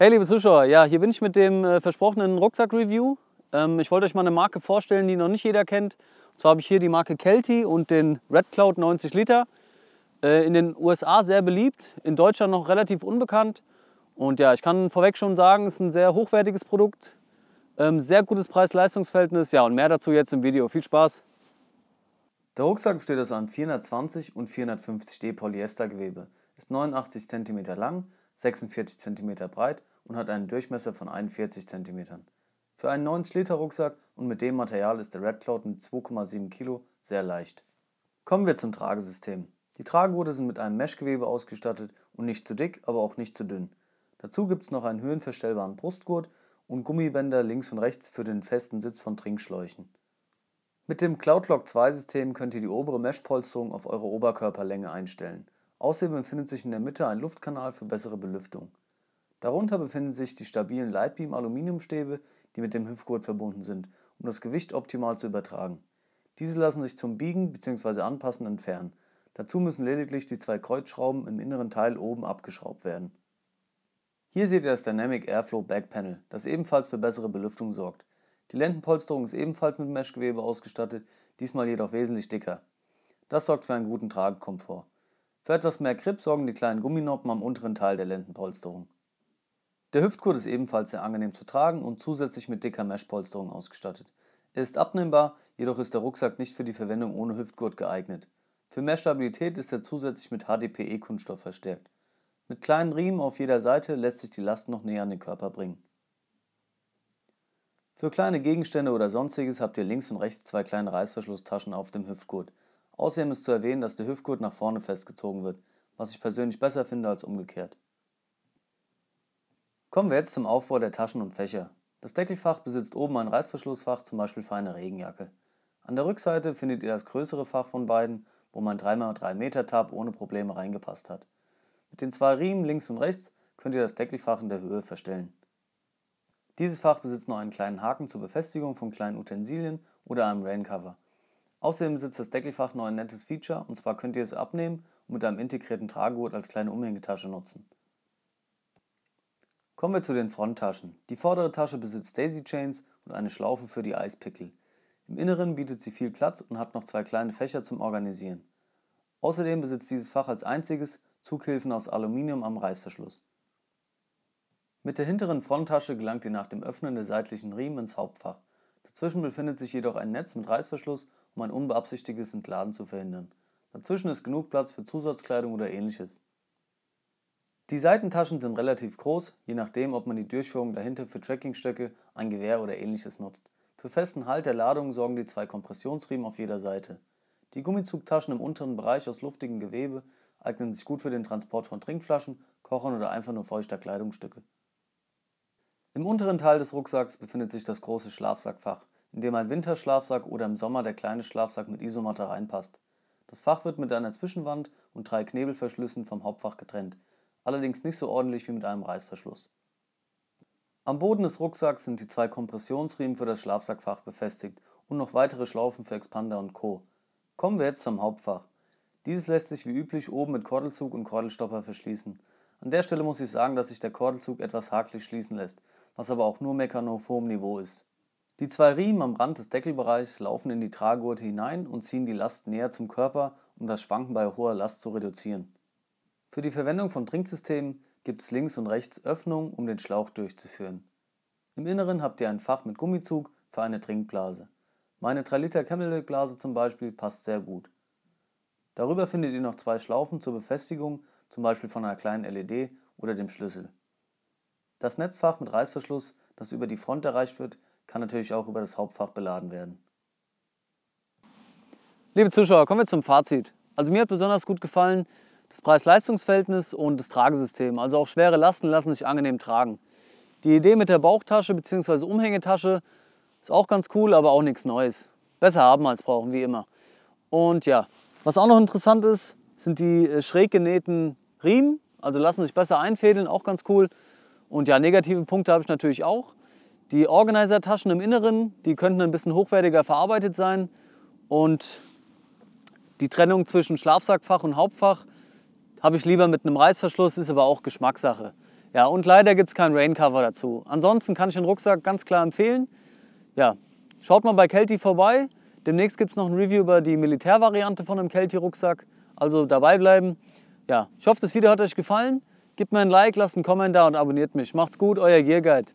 Hey liebe Zuschauer, ja, hier bin ich mit dem versprochenen Rucksack-Review. Ich wollte euch mal eine Marke vorstellen, die noch nicht jeder kennt. Und zwar habe ich hier die Marke Kelty und den Red Cloud 90 Liter. In den USA sehr beliebt, in Deutschland noch relativ unbekannt. Und ja, ich kann vorweg schon sagen, es ist ein sehr hochwertiges Produkt. Sehr gutes Preis-Leistungs-Verhältnis. Ja, und mehr dazu jetzt im Video. Viel Spaß! Der Rucksack besteht aus einem 420 und 450D Polyestergewebe, ist 89 cm lang, 46 cm breit und hat einen Durchmesser von 41 cm. Für einen 90 Liter Rucksack und mit dem Material ist der Red Cloud mit 2,7 Kilo sehr leicht. Kommen wir zum Tragesystem. Die Tragegurte sind mit einem Meshgewebe ausgestattet und nicht zu dick, aber auch nicht zu dünn. Dazu gibt es noch einen höhenverstellbaren Brustgurt und Gummibänder links und rechts für den festen Sitz von Trinkschläuchen. Mit dem CloudLock 2 System könnt ihr die obere Meshpolsterung auf eure Oberkörperlänge einstellen. Außerdem befindet sich in der Mitte ein Luftkanal für bessere Belüftung. Darunter befinden sich die stabilen Lightbeam Aluminiumstäbe, die mit dem Hüftgurt verbunden sind, um das Gewicht optimal zu übertragen. Diese lassen sich zum Biegen bzw. Anpassen entfernen. Dazu müssen lediglich die zwei Kreuzschrauben im inneren Teil oben abgeschraubt werden. Hier seht ihr das Dynamic Airflow Back Panel, das ebenfalls für bessere Belüftung sorgt. Die Lendenpolsterung ist ebenfalls mit Meshgewebe ausgestattet, diesmal jedoch wesentlich dicker. Das sorgt für einen guten Tragekomfort. Für etwas mehr Grip sorgen die kleinen Gumminoppen am unteren Teil der Lendenpolsterung. Der Hüftgurt ist ebenfalls sehr angenehm zu tragen und zusätzlich mit dicker Meshpolsterung ausgestattet. Er ist abnehmbar, jedoch ist der Rucksack nicht für die Verwendung ohne Hüftgurt geeignet. Für mehr Stabilität ist er zusätzlich mit HDPE-Kunststoff verstärkt. Mit kleinen Riemen auf jeder Seite lässt sich die Last noch näher an den Körper bringen. Für kleine Gegenstände oder sonstiges habt ihr links und rechts zwei kleine Reißverschlusstaschen auf dem Hüftgurt. Außerdem ist zu erwähnen, dass der Hüftgurt nach vorne festgezogen wird, was ich persönlich besser finde als umgekehrt. Kommen wir jetzt zum Aufbau der Taschen und Fächer. Das Deckelfach besitzt oben ein Reißverschlussfach, zum Beispiel für eine Regenjacke. An der Rückseite findet ihr das größere Fach von beiden, wo mein 3x3 Meter Tab ohne Probleme reingepasst hat. Mit den zwei Riemen links und rechts könnt ihr das Deckelfach in der Höhe verstellen. Dieses Fach besitzt noch einen kleinen Haken zur Befestigung von kleinen Utensilien oder einem Raincover. Außerdem besitzt das Deckelfach noch ein nettes Feature, und zwar könnt ihr es abnehmen und mit einem integrierten Tragegurt als kleine Umhängetasche nutzen. Kommen wir zu den Fronttaschen. Die vordere Tasche besitzt Daisy Chains und eine Schlaufe für die Eispickel. Im Inneren bietet sie viel Platz und hat noch zwei kleine Fächer zum Organisieren. Außerdem besitzt dieses Fach als einziges Zughilfen aus Aluminium am Reißverschluss. Mit der hinteren Fronttasche gelangt ihr nach dem Öffnen der seitlichen Riemen ins Hauptfach. Dazwischen befindet sich jedoch ein Netz mit Reißverschluss, um ein unbeabsichtigtes Entladen zu verhindern. Dazwischen ist genug Platz für Zusatzkleidung oder ähnliches. Die Seitentaschen sind relativ groß, je nachdem, ob man die Durchführung dahinter für Trekkingstöcke, ein Gewehr oder ähnliches nutzt. Für festen Halt der Ladung sorgen die zwei Kompressionsriemen auf jeder Seite. Die Gummizugtaschen im unteren Bereich aus luftigem Gewebe eignen sich gut für den Transport von Trinkflaschen, Kochern oder einfach nur feuchter Kleidungsstücke. Im unteren Teil des Rucksacks befindet sich das große Schlafsackfach, in dem ein Winterschlafsack oder im Sommer der kleine Schlafsack mit Isomatte reinpasst. Das Fach wird mit einer Zwischenwand und drei Knebelverschlüssen vom Hauptfach getrennt, allerdings nicht so ordentlich wie mit einem Reißverschluss. Am Boden des Rucksacks sind die zwei Kompressionsriemen für das Schlafsackfach befestigt und noch weitere Schlaufen für Expander und Co. Kommen wir jetzt zum Hauptfach. Dieses lässt sich wie üblich oben mit Kordelzug und Kordelstopper verschließen. An der Stelle muss ich sagen, dass sich der Kordelzug etwas hakelig schließen lässt, was aber auch nur meckern auf hohem Niveau ist. Die zwei Riemen am Rand des Deckelbereichs laufen in die Tragegurte hinein und ziehen die Last näher zum Körper, um das Schwanken bei hoher Last zu reduzieren. Für die Verwendung von Trinksystemen gibt es links und rechts Öffnungen, um den Schlauch durchzuführen. Im Inneren habt ihr ein Fach mit Gummizug für eine Trinkblase. Meine 3 Liter Camelback-Blase zum Beispiel passt sehr gut. Darüber findet ihr noch zwei Schlaufen zur Befestigung, zum Beispiel von einer kleinen LED oder dem Schlüssel. Das Netzfach mit Reißverschluss, das über die Front erreicht wird, kann natürlich auch über das Hauptfach beladen werden. Liebe Zuschauer, kommen wir zum Fazit. Also mir hat besonders gut gefallen das Preis-Leistungs-Verhältnis und das Tragesystem. Also auch schwere Lasten lassen sich angenehm tragen. Die Idee mit der Bauchtasche bzw. Umhängetasche ist auch ganz cool, aber auch nichts Neues. Besser haben als brauchen, wie immer. Und ja, was auch noch interessant ist, sind die schräg genähten Riemen. Also lassen sich besser einfädeln, auch ganz cool. Und ja, negative Punkte habe ich natürlich auch. Die Organizer-Taschen im Inneren, die könnten ein bisschen hochwertiger verarbeitet sein. Und die Trennung zwischen Schlafsackfach und Hauptfach habe ich lieber mit einem Reißverschluss, ist aber auch Geschmackssache. Ja, und leider gibt es kein Raincover dazu. Ansonsten kann ich den Rucksack ganz klar empfehlen. Ja, schaut mal bei Kelty vorbei. Demnächst gibt es noch ein Review über die Militärvariante von einem Kelty-Rucksack. Also dabei bleiben. Ja, ich hoffe, das Video hat euch gefallen. Gebt mir ein Like, lasst einen Kommentar und abonniert mich. Macht's gut, euer Gearguide.